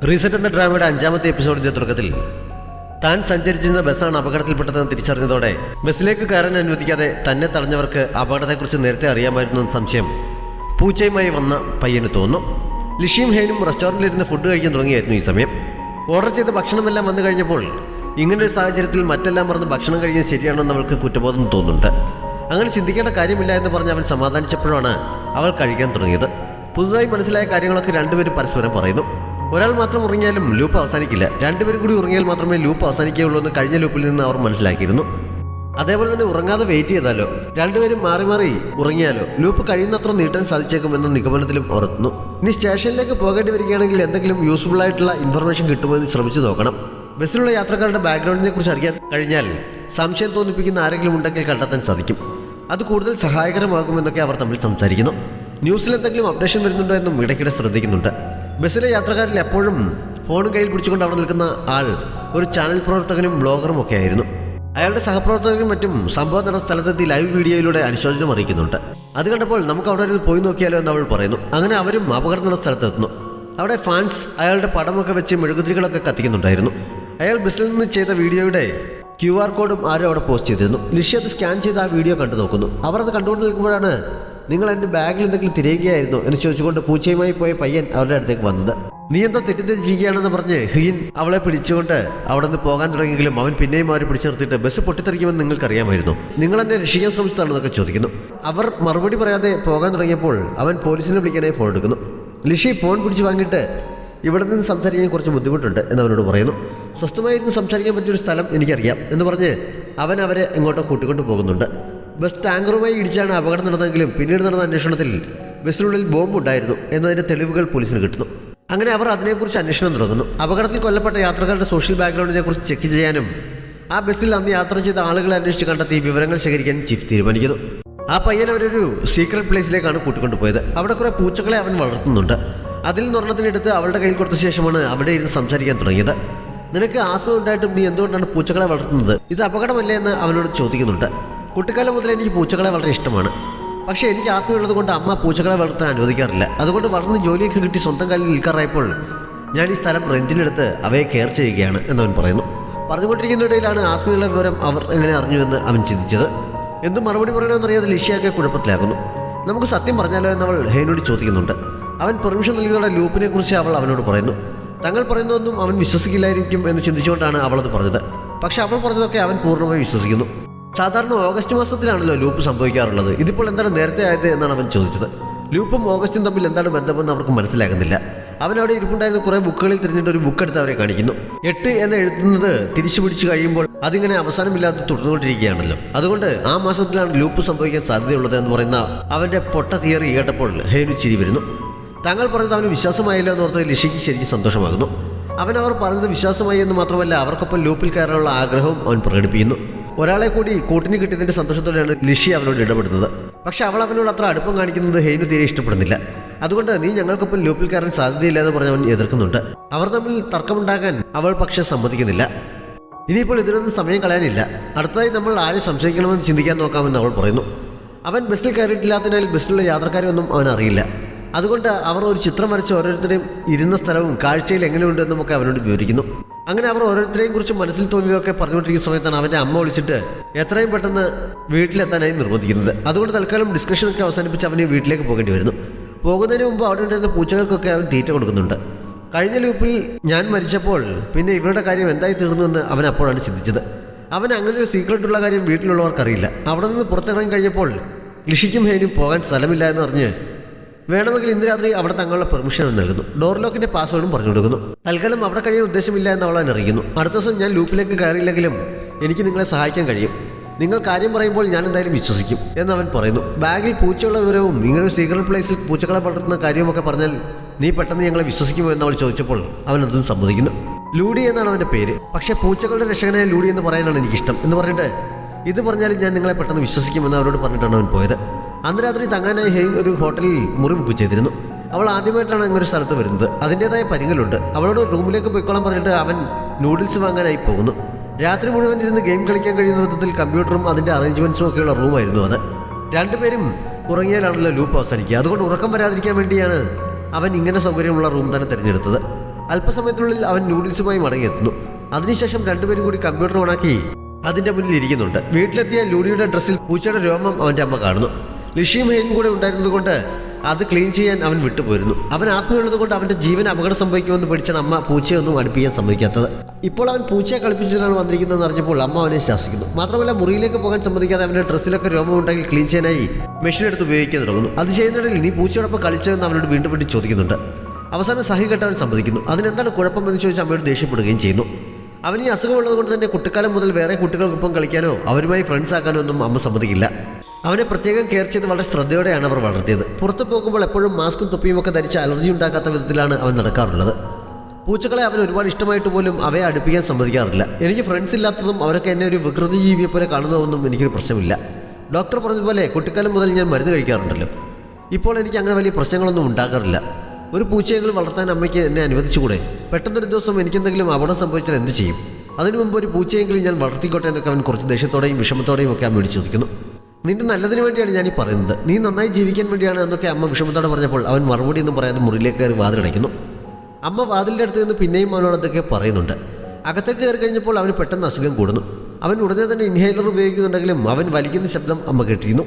Reset എന്ന ഡ്രാമയുടെ 5ാമത്തെ എപ്പിസോഡിന്റെ തുടക്കത്തിൽ താൻ സഞ്ചരിച്ചിരുന്ന ബസ്സാണ് അപകടത്തിൽപ്പെട്ടതെന്ന് തിരിച്ചറിഞ്ഞതോടെ ബസ്സിലേക്ക് കയറാൻ അനുവദിക്കാതെ തന്നെ തടഞ്ഞവർക്ക് അപകടത്തെക്കുറിച്ച് നേരത്തെ അറിയാമായിരുന്നു എന്ന സംശയം പൂച്ചയുമായി വന്ന പയ്യന് തോന്നുന്നു. ലിഷിയും ഹെയ്നും റെസ്റ്റോറൻറ്റിലിരുന്ന് ഫുഡ് കഴിക്കാൻ തുടങ്ങിയായിരുന്നു ഈ സമയം. ഓർഡർ ചെയ്ത ഭക്ഷണമെല്ലാം വന്നു കഴിഞ്ഞപ്പോൾ ഇങ്ങനൊരു സാഹചര്യത്തിൽ മറ്റെല്ലാം മറന്ന് ഭക്ഷണം കഴിക്കുന്നത് ശരിയാണെന്ന് അവൾക്ക് കുറ്റബോധം തോന്നുന്നുണ്ട്. അങ്ങനെ ചിന്തിക്കേണ്ട കാര്യമില്ല എന്ന് പറഞ്ഞ് അവൻ സമാധാനിച്ചപ്പോഴാണ് അവൾ കഴിക്കാൻ തുടങ്ങിയത്. പുതുതായി മനസ്സിലായ കാര്യങ്ങളൊക്കെ രണ്ടുപേരും പരസ്പരം പറയുന്നു. ഒരാൾ മാത്രം ഉറങ്ങിയാലും ലൂപ്പ് അവസാനിക്കില്ല, രണ്ടുപേരും കൂടി ഉറങ്ങിയാൽ മാത്രമേ ലൂപ്പ് അവസാനിക്കുകയുള്ളൂ എന്ന് കഴിഞ്ഞ ലൂപ്പിൽ നിന്ന് അവർ മനസ്സിലാക്കിയിരുന്നു. അതേപോലെ തന്നെ ഉറങ്ങാതെ വെയിറ്റ് ചെയ്താലോ, രണ്ടുപേരും മാറി മാറി ഉറങ്ങിയാലോ ലൂപ്പ് കഴിയുന്നത്ര നീട്ടാൻ സാധിച്ചേക്കുമെന്ന നിഗമനത്തിലും അവർ എത്തുന്നു. ഇനി സ്റ്റേഷനിലേക്ക് പോകേണ്ടി വരികയാണെങ്കിൽ എന്തെങ്കിലും യൂസ്ഫുൾ ആയിട്ടുള്ള ഇൻഫർമേഷൻ കിട്ടുമോ എന്ന് ശ്രമിച്ചു നോക്കണം. ബസ്സിലുള്ള യാത്രക്കാരുടെ ബാക്ക്ഗ്രൗണ്ടിനെ കുറിച്ച് അറിയാൻ കഴിഞ്ഞാൽ സംശയം തോന്നിപ്പിക്കുന്ന ആരെങ്കിലും ഉണ്ടെങ്കിൽ കണ്ടെത്താൻ സാധിക്കും. അത് കൂടുതൽ സഹായകരമാകുമെന്നൊക്കെ അവർ തമ്മിൽ സംസാരിക്കുന്നു. ന്യൂസിൽ എന്തെങ്കിലും അപ്ഡേഷൻ വരുന്നുണ്ടോ എന്നും ഇടയ്ക്കിടെ ശ്രദ്ധിക്കുന്നുണ്ട്. ബസ്സിലെ യാത്രക്കാരിൽ എപ്പോഴും ഫോണും കയ്യിൽ പിടിച്ചുകൊണ്ട് അവിടെ നിൽക്കുന്ന ആൾ ഒരു ചാനൽ പ്രവർത്തകനും ബ്ലോഗറും ഒക്കെ ആയിരുന്നു. അയാളുടെ സഹപ്രവർത്തകരും മറ്റും സംഭവം നടന്ന സ്ഥലത്തെത്തി ലൈവ് വീഡിയോയിലൂടെ അനുശോചനം അറിയിക്കുന്നുണ്ട്. അത് കണ്ടപ്പോൾ നമുക്ക് അവിടെ ഒരു പോയി നോക്കിയാലോ എന്ന് അവൾ പറയുന്നു. അങ്ങനെ അവരും അപകടം നടന്ന സ്ഥലത്തെത്തുന്നു. അവിടെ ഫാൻസ് അയാളുടെ പടമൊക്കെ വെച്ച് മെഴുകുതിരികളൊക്കെ കത്തിക്കുന്നുണ്ടായിരുന്നു. അയാൾ ബസ്സിൽ നിന്ന് ചെയ്ത വീഡിയോയുടെ QR കോഡും ആരും അവിടെ പോസ്റ്റ് ചെയ്തിരുന്നു. ലിഷി അത് സ്കാൻ ചെയ്ത് ആ വീഡിയോ കണ്ടു നോക്കുന്നു. അവർ അത് കണ്ടുകൊണ്ട് നിൽക്കുമ്പോഴാണ് നിങ്ങൾ എൻ്റെ ബാഗിൽ എന്തെങ്കിലും തിരയുകയായിരുന്നോ എന്ന് ചോദിച്ചുകൊണ്ട് പൂച്ചയുമായി പോയ പയ്യൻ അവരുടെ അടുത്തേക്ക് വന്നത്. നീ എന്തോ തെറ്റിദ്ധരിക്കുകയാണെന്ന് പറഞ്ഞ് ഹീൻ അവളെ പിടിച്ചുകൊണ്ട് അവിടെ നിന്ന് പോകാൻ തുടങ്ങിയെങ്കിലും അവൻ പിന്നെയും അവരെ പിടിച്ചു നിർത്തിയിട്ട് ബസ് പൊട്ടിത്തെറിക്കുമെന്ന് നിങ്ങൾക്കറിയാമായിരുന്നു, നിങ്ങൾ എന്നെ രക്ഷിക്കാൻ ശ്രമിച്ചതാണെന്നൊക്കെ ചോദിക്കുന്നു. അവർ മറുപടി പറയാതെ പോകാൻ തുടങ്ങിയപ്പോൾ അവൻ പോലീസിനെ വിളിക്കാനായി ഫോൺ എടുക്കുന്നു. ലിഷി ഫോൺ പിടിച്ചു വാങ്ങിയിട്ട് ഇവിടെ നിന്ന് സംസാരിക്കാൻ കുറച്ച് ബുദ്ധിമുട്ടുണ്ട് എന്ന് അവനോട് പറയുന്നു. സ്വസ്ഥമായിരുന്നു സംസാരിക്കാൻ പറ്റിയൊരു സ്ഥലം എനിക്കറിയാം എന്ന് പറഞ്ഞ് അവൻ അവരെ എങ്ങോട്ടോ കൂട്ടിക്കൊണ്ട് പോകുന്നുണ്ട്. ബസ് ടാങ്കറുമായി ഇടിച്ചാണ് അപകടം നടന്നതെങ്കിലും പിന്നീട് നടന്ന അന്വേഷണത്തിൽ ബസ്സിനുള്ളിൽ ബോംബ് ഉണ്ടായിരുന്നു എന്നതിൻ്റെ തെളിവുകൾ പോലീസിന് കിട്ടുന്നു. അങ്ങനെ അവർ അതിനെക്കുറിച്ച് അന്വേഷണം തുടങ്ങുന്നു. അപകടത്തിൽ കൊല്ലപ്പെട്ട യാത്രക്കാരുടെ സോഷ്യൽ ബാക്ക്ഗ്രൗണ്ടിനെ കുറിച്ച് ചെക്ക് ചെയ്യാനും ആ ബസ്സിൽ അന്ന് യാത്ര ചെയ്ത ആളുകളെ അന്വേഷിച്ച് കണ്ടെത്തി വിവരങ്ങൾ ശേഖരിക്കാനും ചീഫ് തീരുമാനിക്കുന്നു. ആ പയ്യൻ അവരൊരു സീക്രട്ട് പ്ലേസിലേക്കാണ് കൂട്ടിക്കൊണ്ടുപോയത്. അവിടെ കുറെ പൂച്ചകളെ അവൻ വളർത്തുന്നുണ്ട്. അതിൽ നിന്നൊരെണ്ണത്തിനെടുത്ത് അവളുടെ കയ്യിൽ കൊടുത്ത ശേഷമാണ് അവിടെ ഇരുന്ന് സംസാരിക്കാൻ തുടങ്ങിയത്. നിനക്ക് ആസ്മ ഉണ്ടായിട്ടും നീ എന്തുകൊണ്ടാണ് പൂച്ചകളെ വളർത്തുന്നത്, ഇത് അപകടമല്ലേ എന്ന് അവനോട് ചോദിക്കുന്നുണ്ട്. കുട്ടിക്കാലം മുതൽ എനിക്ക് പൂച്ചകളെ വളരെ ഇഷ്ടമാണ്, പക്ഷേ എനിക്ക് ആസ്മയുള്ളത് കൊണ്ട് അമ്മ പൂച്ചകളെ വളർത്താൻ അനുവദിക്കാറില്ല. അതുകൊണ്ട് വളർന്ന് ജോലിയൊക്കെ കിട്ടി സ്വന്തം കാലിൽ നിൽക്കാറായപ്പോൾ ഞാൻ ഈ സ്ഥലം റെന്റിനെടുത്ത് അവയെ കെയർ ചെയ്യുകയാണ് എന്നവൻ പറയുന്നു. പറഞ്ഞുകൊണ്ടിരിക്കുന്നതിനിടയിലാണ് ആസ്മയുള്ള വിവരം അവർ എങ്ങനെ അറിഞ്ഞുവെന്ന് അവൻ ചിന്തിച്ചത്. എന്തും മറുപടി പറയണമെന്നറിയാതെ ലിഷിയൊക്കെ കുഴപ്പത്തിലാകുന്നു. നമുക്ക് സത്യം പറഞ്ഞാലോ എന്നവൾ ഹെയ്നോട് ചോദിക്കുന്നുണ്ട്. അവൻ പെർമിഷൻ നൽകിയതോടെ ലൂപ്പിനെ കുറിച്ച് അവൾ അവനോട് പറയുന്നു. തങ്ങൾ പറയുന്നതൊന്നും അവൻ വിശ്വസിക്കില്ലായിരിക്കും എന്ന് ചിന്തിച്ചുകൊണ്ടാണ് അവളത് പറഞ്ഞത്. പക്ഷെ അവൾ പറഞ്ഞതൊക്കെ അവൻ പൂർണ്ണമായി വിശ്വസിക്കുന്നു. സാധാരണ ഓഗസ്റ്റ് മാസത്തിലാണല്ലോ ലൂപ്പ് സംഭവിക്കാറുള്ളത്, ഇതിപ്പോൾ എന്താണ് നേരത്തെ ആയത് എന്നാണ് അവൻ ചോദിച്ചത്. ലൂപ്പും ഓഗസ്റ്റും തമ്മിൽ എന്താണ് ബന്ധമെന്ന് അവർക്ക് മനസ്സിലാകുന്നില്ല. അവനവിടെ ഇരിപ്പുണ്ടായിരുന്ന കുറെ ബുക്കുകളിൽ തിരിഞ്ഞിട്ട് ഒരു ബുക്ക് എടുത്ത് അവരെ കാണിക്കുന്നു. 8 എന്ന് എഴുതുന്നത് തിരിച്ചു പിടിച്ചു കഴിയുമ്പോൾ അതിങ്ങനെ അവസാനമില്ലാതെ തുടർന്നുകൊണ്ടിരിക്കുകയാണല്ലോ, അതുകൊണ്ട് ആ മാസത്തിലാണ് ലൂപ്പ് സംഭവിക്കാൻ സാധ്യതയുള്ളത് എന്ന് പറയുന്ന അവന്റെ പൊട്ട തിയറി കേട്ടപ്പോൾ ഹെയ്നു ചിരി വരുന്നു. താങ്കൾ പറഞ്ഞത് അവന് വിശ്വാസമായില്ല എന്നോർത്ത് ലിഷിക്ക് ശരിക്കും സന്തോഷമാകുന്നു. അവർ പറഞ്ഞത് വിശ്വാസമായി എന്ന് മാത്രമല്ല അവർക്കൊപ്പം ലൂപ്പിൽ കയറാനുള്ള ആഗ്രഹവും അവൻ പ്രകടിപ്പിക്കുന്നു. ഒരാളെ കൂടി കൂട്ടിന് കിട്ടിയതിന്റെ സന്തോഷത്തോടെയാണ് ലിഷി അവനോട് ഇടപെടുന്നത്. പക്ഷെ അവൾ അവനോട് അത്ര അടുപ്പം കാണിക്കുന്നത് ഹെയ്നു തീരെ ഇഷ്ടപ്പെടുന്നില്ല. അതുകൊണ്ട് നീ ഞങ്ങൾക്കൊപ്പം ലൂപ്പിൽ കയറാൻ സാധ്യതയില്ല എന്ന് പറഞ്ഞ് അവൻ എതിർക്കുന്നുണ്ട്. അവർ തമ്മിൽ തർക്കമുണ്ടാകാൻ അവൾ പക്ഷെ സമ്മതിക്കുന്നില്ല. ഇനിയിപ്പോൾ ഇതിനൊന്നും സമയം കളയാനില്ല, അടുത്തതായി നമ്മൾ ആരെ സംശയിക്കണമെന്ന് ചിന്തിക്കാൻ നോക്കാമെന്ന് അവൾ പറയുന്നു. അവൻ ബസ്സിൽ കയറിയിട്ടില്ലാത്തതിനാൽ ബസ്സിലുള്ള യാത്രക്കാരൊന്നും അവൻ അറിയില്ല. അതുകൊണ്ട് അവർ ഒരു ചിത്രം വരച്ച് ഓരോരുത്തരെയും ഇരുന്ന സ്ഥലവും കാഴ്ചയിൽ എങ്ങനെയുണ്ടെന്നും ഒക്കെ അവനോട് വിവരിക്കുന്നു. അങ്ങനെ അവർ ഓരോരുത്തരെയും കുറിച്ച് മനസ്സിൽ തോന്നിയതൊക്കെ പറഞ്ഞുകൊണ്ടിരിക്കുന്ന സമയത്താണ് അവൻ്റെ അമ്മ വിളിച്ചിട്ട് എത്രയും പെട്ടെന്ന് വീട്ടിലെത്താനായി നിർബന്ധിക്കുന്നത്. അതുകൊണ്ട് തൽക്കാലം ഡിസ്കഷനൊക്കെ അവസാനിപ്പിച്ച് അവന് വീട്ടിലേക്ക് പോകേണ്ടി വരുന്നു. പോകുന്നതിന് മുമ്പ് അവിടെ ഉണ്ടായിരുന്ന പൂച്ചകൾക്കൊക്കെ അവൻ തീറ്റ കൊടുക്കുന്നുണ്ട്. കഴിഞ്ഞ ലൂപ്പിൽ ഞാൻ മരിച്ചപ്പോൾ പിന്നെ ഇവരുടെ കാര്യം എന്തായി തീർന്നു എന്ന് അവൻ അപ്പോഴാണ് ചിന്തിച്ചത്. അവൻ അങ്ങനെ ഒരു സീക്രട്ടുള്ള കാര്യം വീട്ടിലുള്ളവർക്കറിയില്ല. അവിടെ നിന്ന് പുറത്തിറങ്ങി കഴിഞ്ഞപ്പോൾ ലിഷിക്കും ഹെയ്നും പോകാൻ സ്ഥലമില്ല എന്ന് പറഞ്ഞ് വേണമെങ്കിൽ ഇന്ന് രാത്രി അവിടെ തങ്ങളുടെ പെർമിഷൻ നൽകുന്നു. ഡോർ ലോക്കിന്റെ പാസ്വേഡും പറഞ്ഞു കൊടുക്കുന്നു. തൽക്കാലം അവിടെ കഴിയാൻ ഉദ്ദേശമില്ല എന്ന് അവൾ അറിയിക്കുന്നു. അടുത്ത ദിവസം ഞാൻ ലൂപ്പിലേക്ക് കയറിയില്ലെങ്കിലും എനിക്ക് നിങ്ങളെ സഹായിക്കാൻ കഴിയും, നിങ്ങൾ കാര്യം പറയുമ്പോൾ ഞാൻ എന്തായാലും വിശ്വസിക്കും എന്ന് അവൻ പറയുന്നു. ബാഗിൽ പൂച്ചയുള്ള വിവരവും നിങ്ങളൊരു സീക്രട്ട് പ്ലേസിൽ പൂച്ചകളെ വളർത്തുന്ന കാര്യമൊക്കെ പറഞ്ഞാൽ നീ പെട്ടെന്ന് ഞങ്ങളെ വിശ്വസിക്കുമോ എന്ന് അവൾ ചോദിച്ചപ്പോൾ അവൻ അതും സമ്മതിക്കുന്നു. ലൂഡി എന്നാണ് അവന്റെ പേര്, പക്ഷേ പൂച്ചകളുടെ രക്ഷകനായ ലൂഡി എന്ന് പറയാനാണ് എനിക്കിഷ്ടം എന്ന് പറഞ്ഞിട്ട് ഇത് പറഞ്ഞാലും ഞാൻ നിങ്ങളെ പെട്ടെന്ന് വിശ്വസിക്കുമെന്ന് അവരോട് പറഞ്ഞിട്ടാണ് അവൻ പോയത്. അന്ന് രാത്രി തങ്ങാനായി ഹെയ്ൻ ഒരു ഹോട്ടലിൽ മുറി ബുക്ക് ചെയ്തിരുന്നു. അവൾ ആദ്യമായിട്ടാണ് അങ്ങനെ ഒരു സ്ഥലത്ത് വരുന്നത്. അതിൻ്റെതായ പരിങ്ങലുണ്ട്. അവളോട് റൂമിലേക്ക് പോയിക്കോളാൻ പറഞ്ഞിട്ട് അവൻ നൂഡിൽസ് വാങ്ങാനായി പോകുന്നു. രാത്രി മുഴുവൻ ഇരുന്ന് ഗെയിം കളിക്കാൻ കഴിയുന്ന വിധത്തിൽ കമ്പ്യൂട്ടറും അതിൻ്റെ അറേഞ്ച്മെൻറ്റ്സും ഒക്കെയുള്ള റൂമായിരുന്നു അത്. രണ്ടുപേരും ഉറങ്ങിയാലാണല്ലോ ലൂപ്പ് അവസാനിക്കുക. അതുകൊണ്ട് ഉറക്കം വരാതിരിക്കാൻ വേണ്ടിയാണ് അവൻ ഇങ്ങനെ സൗകര്യമുള്ള റൂം തന്നെ തിരഞ്ഞെടുത്തത്. അല്പസമയത്തിനുള്ളിൽ അവൻ നൂഡിൽസുമായി മടങ്ങിയെത്തുന്നു. അതിനുശേഷം രണ്ടുപേരും കൂടി കമ്പ്യൂട്ടർ ഓണാക്കി അതിന്റെ മുന്നിൽ ഇരിക്കുന്നുണ്ട്. വീട്ടിലെത്തിയ ലൂഡിയുടെ ഡ്രസ്സിൽ പൂച്ചയുടെ രോമം അവന്റെ അമ്മ കാണുന്നു. ലിഷിയും ഹെയ്നും കൂടെ ഉണ്ടായിരുന്നത് കൊണ്ട് അത് ക്ലീൻ ചെയ്യാൻ അവൻ വിട്ടുപോയിരുന്നു. അവൻ ആത്മയുള്ളത് കൊണ്ട് അവന്റെ ജീവൻ അപകടം സംഭവിക്കുമെന്ന് പേടിച്ചാണ് അമ്മ പൂച്ചയൊന്നും അടുപ്പിക്കാൻ സമ്മതിക്കാത്തത്. ഇപ്പോൾ അവൻ പൂച്ചയെ കളിപ്പിച്ചിട്ടാണ് വന്നിരിക്കുന്നതെന്ന് അറിഞ്ഞപ്പോൾ അമ്മ അവനെ ശാസിക്കുന്നു. മാത്രമല്ല മുറിയിലേക്ക് പോകാൻ സമ്മതിക്കാതെ അവന്റെ ഡ്രസ്സിലൊക്കെ രോമം ഉണ്ടെങ്കിൽ ക്ലീൻ ചെയ്യാനായി മെഷീൻ എടുത്ത് ഉപയോഗിക്കാൻ തുടങ്ങുന്നു. അത് ചെയ്യുന്നിടയിൽ നീ പൂച്ചയോടൊപ്പം കളിച്ചതെന്ന് അവനോട് വീണ്ടും വീണ്ടും ചോദിക്കുന്നുണ്ട്. അവസാനം സഹി കെട്ടവൻ സമ്മതിക്കുന്നു. അതിനെന്താണ് കുഴപ്പമെന്ന് ചോദിച്ച് അമ്മയോട് ദേഷ്യപ്പെടുകയും ചെയ്യുന്നു. അവന് ഈ അസുഖമുള്ളത് കൊണ്ട് തന്നെ കുട്ടിക്കാലം മുതൽ വേറെ കുട്ടികൾക്കൊപ്പം കളിക്കാനോ അവരുമായി ഫ്രണ്ട്സ് ആക്കാനോ ഒന്നും അമ്മ സമ്മതിക്കില്ല. അവനെ പ്രത്യേകം കെയർ ചെയ്ത് വളരെ ശ്രദ്ധയോടെയാണ് അവർ വളർത്തിയത്. പുറത്തു പോകുമ്പോൾ എപ്പോഴും മാസ്കും തൊപ്പിയും ഒക്കെ ധരിച്ച് അലർജി ഉണ്ടാക്കാത്ത വിധത്തിലാണ് അവൻ നടക്കാറുള്ളത്. പൂച്ചകളെ അവൻ ഒരുപാട് ഇഷ്ടമായിട്ട് പോലും അവയെ അടുപ്പിക്കാൻ സമ്മതിക്കാറില്ല. എനിക്ക് ഫ്രണ്ട്സ് ഇല്ലാത്തതും അവരൊക്കെ എന്നെ ഒരു വികൃതി ജീവിയെ പോലെ കാണുന്നതൊന്നും എനിക്കൊരു പ്രശ്നമില്ല. ഡോക്ടർ പറഞ്ഞതുപോലെ കുട്ടിക്കാലം മുതൽ ഞാൻ മരുന്ന് കഴിക്കാറുണ്ടല്ലോ. ഇപ്പോൾ എനിക്ക് അങ്ങനെ വലിയ പ്രശ്നങ്ങളൊന്നും ഉണ്ടാകാറില്ല. ഒരു പൂച്ചയെങ്കിലും വളർത്താൻ അമ്മയ്ക്ക് എന്നെ അനുവദിച്ചുകൂടെ? പെട്ടെന്നൊരു ദിവസം എനിക്കെന്തെങ്കിലും അപകടം സംഭവിച്ചാൽ എന്ത് ചെയ്യും? അതിനു മുമ്പ് ഒരു പൂച്ചയെങ്കിലും ഞാൻ വളർത്തിക്കോട്ടെ എന്നൊക്കെ അവൻ കുറച്ച് ദേഷ്യത്തോടെയും വിഷമത്തോടെയും ഒക്കെ അമ്മയോട് ചോദിക്കുന്നു. നിന്റെ നല്ലതിന് വേണ്ടിയാണ് ഞാൻ ഈ പറയുന്നത്, നീ നന്നായി ജീവിക്കാൻ വേണ്ടിയാണ് എന്നൊക്കെ അമ്മ വിഷമത്തോടെ പറഞ്ഞപ്പോൾ അവൻ മറുപടി ഒന്നും പറയാതെ മുറിയിലേക്ക് കയറി വാതിലടയ്ക്കുന്നു. അമ്മ വാതിലിൻ്റെ അടുത്ത് നിന്ന് പിന്നെയും അവനോട് എന്തൊക്കെ പറയുന്നുണ്ട്. അകത്തേക്ക് കയറി കഴിഞ്ഞപ്പോൾ അവന് പെട്ടെന്ന് അസുഖം കൂടുന്നു. അവൻ ഉടനെ തന്നെ ഇൻഹേലർ ഉപയോഗിക്കുന്നുണ്ടെങ്കിലും അവൻ വലിക്കുന്ന ശബ്ദം അമ്മ കേട്ടിരുന്നു.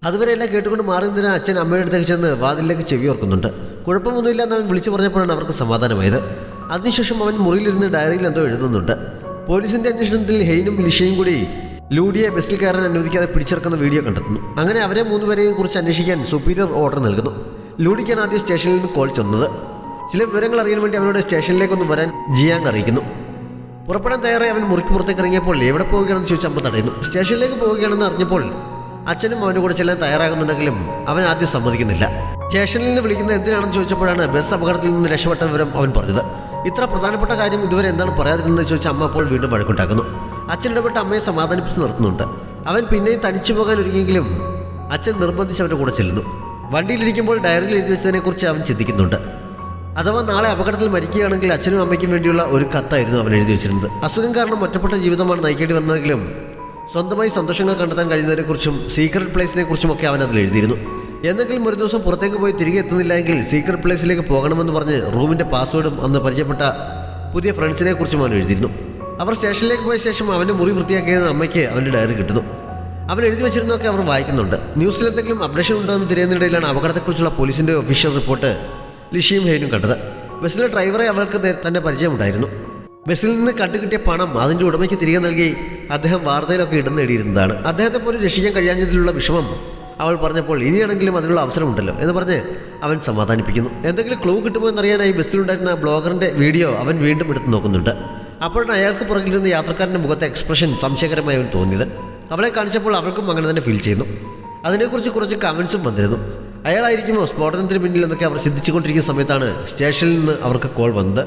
അതുവരെ എല്ലാം കേട്ടുകൊണ്ട് മാറി നിന്ന അച്ഛൻ അമ്മയുടെ അടുത്തേക്ക് ചെന്ന് വാതിലിലേക്ക് ചെവി ഓർക്കുന്നുണ്ട്. കുഴപ്പമൊന്നുമില്ല എന്ന് അവൻ വിളിച്ചു പറഞ്ഞപ്പോഴാണ് അവർക്ക് സമാധാനമായത്. അതിനുശേഷം അവൻ മുറിയിലിരുന്ന് ഡയറിയിൽ എന്തോ എഴുതുന്നുണ്ട്. പോലീസിന്റെ അന്വേഷണത്തിൽ ഹെയ്നും ലിഷയും കൂടി ലൂഡിയെ ബസ്സിൽ കയറാൻ അനുവദിക്കാതെ പിടിച്ചെടുക്കുന്ന വീഡിയോ കണ്ടെത്തുന്നു. അങ്ങനെ അവരെ മൂന്നുപേരെയും കുറിച്ച് അന്വേഷിക്കാൻ സുപ്പീരിയർ ഓർഡർ നൽകുന്നു. ലൂഡിക്കാണ് ആദ്യം സ്റ്റേഷനിൽ നിന്ന് കോൾ ചെന്നത്. ചില വിവരങ്ങൾ അറിയാൻ വേണ്ടി അവനോട് സ്റ്റേഷനിലേക്കൊന്ന് വരാൻ ജിയാങ് അറിയിക്കുന്നു. പുറപ്പെടാൻ തയ്യാറായി അവൻ മുറിക്ക് പുറത്തേക്ക് ഇറങ്ങിയപ്പോൾ എവിടെ പോവുകയാണെന്ന് ചോദിച്ച് അമ്മ തടയുന്നു. സ്റ്റേഷനിലേക്ക് പോവുകയാണെന്ന് അറിഞ്ഞപ്പോൾ അച്ഛനും അവൻ്റെ കൂടെ ചെല്ലാൻ തയ്യാറാകുന്നുണ്ടെങ്കിലും അവൻ ആദ്യം സമ്മതിക്കുന്നില്ല. സ്റ്റേഷനിൽ നിന്ന് വിളിക്കുന്നത് എന്തിനാണെന്ന് ചോദിച്ചപ്പോഴാണ് ബസ് അപകടത്തിൽ നിന്ന് രക്ഷപ്പെട്ട വിവരം അവൻ പറഞ്ഞത്. ഇത്ര പ്രധാനപ്പെട്ട കാര്യം ഇതുവരെ എന്താണ് പറയാതിരുന്നത് ചോദിച്ച അമ്മ അപ്പോൾ വീണ്ടും വഴക്കുണ്ടാക്കുന്നു. അച്ഛൻ ഇടപെട്ട് അമ്മയെ സമാധാനിപ്പിച്ച് നിർത്തുന്നുണ്ട്. അവൻ പിന്നെയും തനിച്ചു പോകാൻ ഒരുങ്ങിയെങ്കിലും അച്ഛൻ നിർബന്ധിച്ച് അവൻ്റെ കൂടെ ചെല്ലുന്നു. വണ്ടിയിലിരിക്കുമ്പോൾ ഡയറിയിൽ എഴുതി വെച്ചതിനെക്കുറിച്ച് അവൻ ചിന്തിക്കുന്നുണ്ട്. അഥവാ നാളെ അപകടത്തിൽ മരിക്കുകയാണെങ്കിൽ അച്ഛനും അമ്മയ്ക്കും വേണ്ടിയുള്ള ഒരു കത്തായിരുന്നു അവൻ എഴുതി വെച്ചിരുന്നത്. അസുഖം കാരണം ഒറ്റപ്പെട്ട ജീവിതമാണ് നയിക്കേണ്ടി വന്നതെങ്കിലും സ്വന്തമായി സന്തോഷങ്ങൾ കണ്ടെത്താൻ കഴിയുന്നതിനെക്കുറിച്ചും സീക്രട്ട് പ്ലേസിനെ കുറിച്ചുമൊക്കെ അവൻ അതിൽ എഴുതിയിരുന്നു. എന്തെങ്കിലും ഒരു ദിവസം പുറത്തേക്ക് പോയി തിരികെ എത്തുന്നില്ല എങ്കിൽ സീക്രട്ട് പ്ലേസിലേക്ക് പോകണമെന്ന് പറഞ്ഞ് റൂമിൻ്റെ പാസ്വേഡും അന്ന് പരിചയപ്പെട്ട പുതിയ ഫ്രണ്ട്സിനെ കുറിച്ചും അവൻ എഴുതിയിരുന്നു. അവർ സ്റ്റേഷനിലേക്ക് പോയ ശേഷം അവൻ്റെ മുറി വൃത്തിയാക്കിയത് അമ്മയ്ക്ക് അവൻ്റെ ഡയറി കിട്ടുന്നു. അവൻ എഴുതി വെച്ചിരുന്നതൊക്കെ അവർ വായിക്കുന്നുണ്ട്. ന്യൂസിൽ എന്തെങ്കിലും അപ്ഡേഷൻ ഉണ്ടോ എന്ന് തിരയുന്നതിനിടയിലാണ് അപകടത്തെക്കുറിച്ചുള്ള പോലീസിൻ്റെ ഒഫീഷ്യൽ റിപ്പോർട്ട് ലിഷിയും ഹെയ്നും കണ്ടത്. ബസ്സിലെ ഡ്രൈവറെ അവർക്ക് തന്നെ പരിചയമുണ്ടായിരുന്നു. ബസ്സിൽ നിന്ന് കണ്ടുകിട്ടിയ പണം അതിൻ്റെ ഉടമയ്ക്ക് തിരികെ നൽകി അദ്ദേഹം വാർത്തയിലൊക്കെ ഇടം നേടിയിരുന്നതാണ്. അദ്ദേഹത്തെ പോലും രക്ഷിക്കാൻ കഴിയാഞ്ഞതിലുള്ള വിഷമം അവൾ പറഞ്ഞപ്പോൾ ഇനിയാണെങ്കിലും അതിനുള്ള അവസരമുണ്ടല്ലോ എന്ന് പറഞ്ഞ് അവൻ സമാധാനിപ്പിക്കുന്നു. എന്തെങ്കിലും ക്ലൂ കിട്ടുമോ എന്നറിയാനായി ബസ്സിലുണ്ടായിരുന്ന ബ്ലോഗറിൻ്റെ വീഡിയോ അവൻ വീണ്ടും എടുത്ത് നോക്കുന്നുണ്ട്. അപ്പോഴാണ് അയാൾക്ക് പുറകിലിരുന്ന യാത്രക്കാരൻ്റെ മുഖത്തെ എക്സ്പ്രഷൻ സംശയകരമായി അവൻ തോന്നിയത്. അവളെ കാണിച്ചപ്പോൾ അവൾക്കും അങ്ങനെ തന്നെ ഫീൽ ചെയ്യുന്നു. അതിനെക്കുറിച്ച് കുറച്ച് കമൻസും വന്നിരുന്നു. അയാളായിരിക്കുമോ സ്ഫോടനത്തിന് പിന്നിൽ എന്നൊക്കെ അവർ ചിന്തിച്ചുകൊണ്ടിരിക്കുന്ന സമയത്താണ് സ്റ്റേഷനിൽ നിന്ന് അവർക്ക് കോൾ വന്നത്.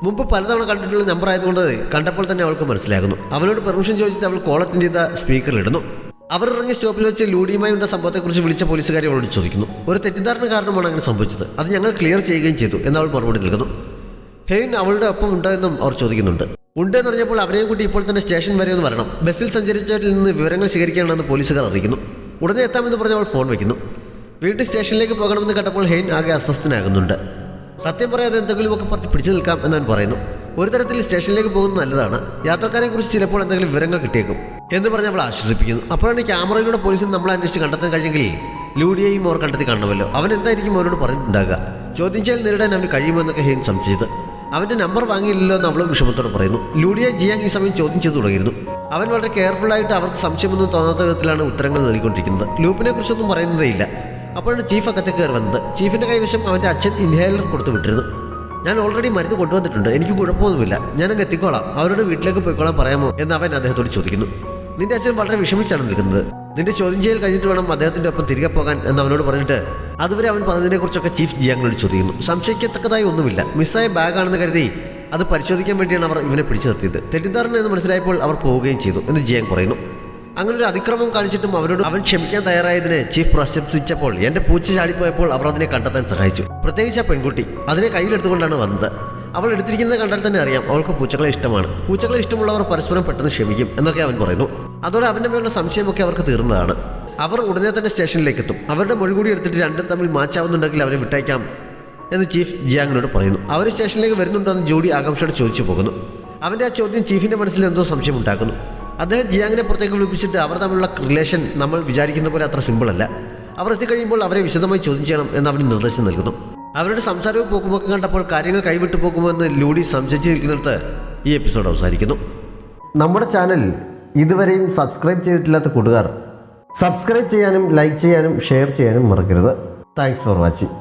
മുമ്പ് പലതവണ കണ്ടിട്ടുള്ള നമ്പർ ആയതുകൊണ്ട് കണ്ടപ്പോൾ തന്നെ അവൾക്ക് മനസ്സിലാകുന്നു. അവനോട് പെർമിഷൻ ചോദിച്ചിട്ട് അവൾ കോൾ അറ്റൻഡ് ചെയ്ത സ്പീക്കറിലിടുന്നു. അവർ ഇറങ്ങിയ സ്റ്റോപ്പിൽ വെച്ച് ലൂഡിയുമായി ഉണ്ട സംഭവത്തെക്കുറിച്ച് വിളിച്ച പോലീസുകാരെ അവളോട് ചോദിക്കുന്നു. ഒരു തെറ്റിദ്ധാരണ കാരണമാണ് അങ്ങനെ സംഭവിച്ചത്, അത് ഞങ്ങൾ ക്ലിയർ ചെയ്യുകയും ചെയ്തു എന്ന് അവൾ മറുപടി നൽകുന്നു. ഹെയ്ൻ അവളുടെ ഒപ്പം ഉണ്ടോ എന്നും അവർ ചോദിക്കുന്നുണ്ട്. ഉണ്ടെന്ന് പറഞ്ഞപ്പോൾ അവരെയും കൂട്ടി ഇപ്പോൾ തന്നെ സ്റ്റേഷൻ വരെ ഒന്ന് വരണം, ബസ്സിൽ സഞ്ചരിച്ചവരിൽ നിന്ന് വിവരങ്ങൾ ശേഖരിക്കാനാണെന്ന് പോലീസുകാർ അറിയിക്കുന്നു. ഉടനെ എത്താമെന്ന് പറഞ്ഞ് അവൾ ഫോൺ വയ്ക്കുന്നു. വീണ്ടും സ്റ്റേഷനിലേക്ക് പോകണമെന്ന് കേട്ടപ്പോൾ ഹെയ്ൻ ആകെ അസ്വസ്ഥനാകുന്നുണ്ട്. സത്യം പറയാതെ എന്തെങ്കിലുമൊക്കെ പറഞ്ഞ് പിടിച്ചു നിൽക്കാം എന്നവൻ പറയുന്നു. ഒരു തരത്തിൽ സ്റ്റേഷനിലേക്ക് പോകുന്നത് നല്ലതാണ്, യാത്രക്കാരെ കുറിച്ച് ചിലപ്പോൾ എന്തെങ്കിലും വിവരങ്ങൾ കിട്ടിയേക്കും എന്ന് പറഞ്ഞ് അവൾ ആശ്വസിപ്പിക്കുന്നു. അപ്പോഴാണ് ക്യാമറയിലൂടെ പോലീസിന് നമ്മളെ അന്വേഷിച്ച് കണ്ടെത്താൻ കഴിഞ്ഞെങ്കിൽ ലൂഡിയെയും അവർ കണ്ടെത്തി കാണണമല്ലോ, അവൻ എന്തായിരിക്കും അവരോട് പറഞ്ഞിട്ടുണ്ടാകുക, ചോദ്യം ചെയ്യൽ നേരിടാൻ അവന് കഴിയുമോ എന്നൊക്കെ ഹെയ്ൻ സംശയിച്ചത്. അവൻ്റെ നമ്പർ വാങ്ങിയില്ലല്ലോ എന്ന് അവളും വിഷമത്തോടെ പറയുന്നു. ലൂഡിയെ ജിയാങ് ഈ സമയം ചോദ്യം ചെയ്തു തുടങ്ങിയിരുന്നു. അവൻ വളരെ കെയർഫുള്ളായിട്ട് അവർക്ക് സംശയമൊന്നും തോന്നാത്ത വിധത്തിലാണ് ഉത്തരങ്ങൾ നൽകിക്കൊണ്ടിരിക്കുന്നത്. ലൂപ്പിനെ കുറിച്ചൊന്നും പറയുന്നതേയില്ല. അപ്പോഴാണ് ചീഫ് അകത്തേക്ക് കയറി വന്നത്. ചീഫിൻ്റെ കൈവശം അവൻ്റെ അച്ഛൻ ഇൻഹേലർ കൊടുത്തു വിട്ടിരുന്നു. ഞാൻ ഓൾറെഡി മരുന്ന് കൊണ്ടുവന്നിട്ടുണ്ട്, എനിക്ക് കുഴപ്പമൊന്നുമില്ല, ഞാനങ്ങ് എത്തിക്കോളാം, അവരുടെ വീട്ടിലേക്ക് പോയിക്കോളാൻ പറയാമോ എന്ന് അവൻ അദ്ദേഹത്തോട് ചോദിക്കുന്നു. നിന്റെ അച്ഛൻ വളരെ വിഷമിച്ചാണ് നിൽക്കുന്നത്, നിന്റെ ചോദ്യം ചെയ്യൽ കഴിഞ്ഞിട്ട് വേണം അദ്ദേഹത്തിൻ്റെ ഒപ്പം തിരികെ പോകാൻ എന്ന് അവനോട് പറഞ്ഞിട്ട് അതുവരെ അവൻ പറഞ്ഞതിനെക്കുറിച്ചൊക്കെ ചീഫ് ജിയാങ്ങിനോട് ചോദിക്കുന്നു. സംശയിക്കത്തക്കതായി ഒന്നുമില്ല, മിസ്സായ ബാഗാണെന്ന് കരുതി അത് പരിശോധിക്കാൻ വേണ്ടിയാണ് അവർ ഇവനെ പിടിച്ചു നിർത്തിയത്. തെറ്റിദ്ധാരണ എന്ന് മനസ്സിലായപ്പോൾ അവർ പോവുകയും ചെയ്തു എന്ന് ജിയാങ് പറയുന്നു. അങ്ങനെ ഒരു അതിക്രമം കാണിച്ചിട്ടും അവരോട് അവൻ ക്ഷമിക്കാൻ തയ്യാറായതിനെ ചീഫ് പ്രശംസിച്ചപ്പോൾ എൻ്റെ പൂച്ച ചാടിപ്പോയപ്പോൾ അവർ അതിനെ കണ്ടെത്താൻ സഹായിച്ചു. പ്രത്യേകിച്ച് ആ പെൺകുട്ടി അതിനെ കയ്യിലെടുത്തുകൊണ്ടാണ് വന്നത്. അവൾ എടുത്തിരിക്കുന്നത് കണ്ടാൽ തന്നെ അറിയാം അവൾക്ക് പൂച്ചകളെ ഇഷ്ടമാണ്. പൂച്ചകളെ ഇഷ്ടമുള്ളവർ പരസ്പരം പെട്ടെന്ന് ക്ഷമിക്കും എന്നൊക്കെ അവൻ പറയുന്നു. അതോടെ അവൻ്റെ മേലുള്ള സംശയമൊക്കെ അവർക്ക് തീർന്നതാണ്. അവർ ഉടനെ തന്നെ സ്റ്റേഷനിലേക്ക് എത്തും. അവരുടെ മൊഴി കൂടി എടുത്തിട്ട് രണ്ടും തമ്മിൽ മാച്ചാവുന്നുണ്ടെങ്കിൽ അവരെ വിട്ടയക്കാം എന്ന് ചീഫ് ജിയാങ്ങിനോട് പറയുന്നു. അവർ സ്റ്റേഷനിലേക്ക് വരുന്നുണ്ടോ എന്ന് ജോഡി ആകാംക്ഷയോട് ചോദിച്ചു പോകുന്നു. അവൻ്റെ ആ ചോദ്യം ചീഫിൻ്റെ മനസ്സിൽ എന്തോ സംശയം ഉണ്ടാക്കുന്നു. അദ്ദേഹം ജിയാങ്ങിനെ പുറത്തേക്ക് വിളിപ്പിച്ചിട്ട് അവർ തമ്മിലുള്ള റിലേഷൻ നമ്മൾ വിചാരിക്കുന്ന പോലെ അത്ര സിമ്പിളല്ല. അവർ എത്തിക്കഴിയുമ്പോൾ അവരെ വിശദമായി ചോദ്യം ചെയ്യണം എന്ന് അവന് നിർദ്ദേശം നൽകുന്നു. അവരുടെ സംസാരവും പോക്കുമൊക്കെ കണ്ടപ്പോൾ കാര്യങ്ങൾ കൈവിട്ടു പോകുമെന്ന് ലൂഡി സംശയിച്ച് നിൽക്കുന്നിടത്ത് ഈ എപ്പിസോഡ് അവസാനിക്കുന്നു. നമ്മുടെ ചാനൽ ഇതുവരെയും സബ്സ്ക്രൈബ് ചെയ്തിട്ടില്ലാത്ത കൂട്ടുകാർ സബ്സ്ക്രൈബ് ചെയ്യാനും ലൈക്ക് ചെയ്യാനും ഷെയർ ചെയ്യാനും മറക്കരുത്. Thanks for watching.